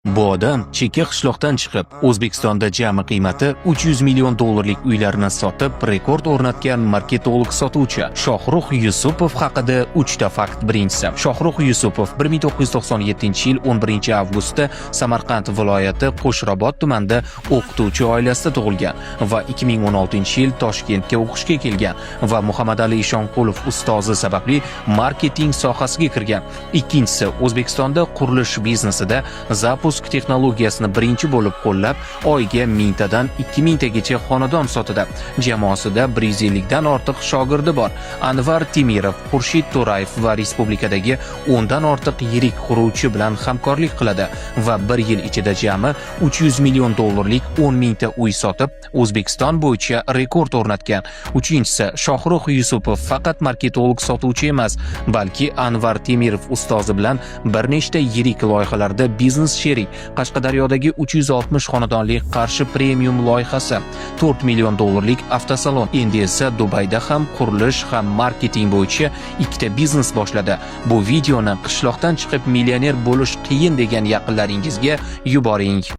Bu odam chekka qishloqdan chiqib, O'zbekistonda jami qiymati 300 million dollarlik uylarni sotib, rekord o'rnatgan marketolog sotuvchi Shohrux Yusupov haqida 3 ta fakt. Birinchisi, Shohrux Yusupov 1997-yil 11-avgustda Samarqand viloyati Qo'shrabot tumanida o'qituvchi oilasida tug'ilgan va 2016-yil Toshkentga o'qishga kelgan va Muhammadali Ishonqulov ustozi sababli marketing sohasiga kirgan. Ikkinchisi, O'zbekistonda qurilish biznesida Zapusk texnologiyasini birinchi bo'lib qo'llab, oyiga 1000 tadan 2000 tagacha xonadon sotadi. Jamoasida 150 dan ortiq shogirdi bor. Anvar Temirov, Xurshid To'rayev va respublikadagi 10 dan ortiq yirik quruvchi bilan hamkorlik qiladi va 1 yil ichida jami 300 million dollarlik 10 mingta uy sotib, O'zbekiston bo'yicha rekord o'rnatgan. Uchinchisi, Shohrux Yusupov faqat marketolog sotuvchi emas, balki Anvar Temirov ustozi bilan bir nechta yirik loyihalarda biznes sherik. Qashqadaryodagi 360 xonadonli Qarshi premium loyihasi, 4 million dollarlik avtosalon. Endi esa Dubayda ham qurilish ham marketing bo'yicha ikkita biznes boshladi. Bu videoni qishloqdan chiqib millioner bo'lish qiyin degan yaqinlaringizga yuboring.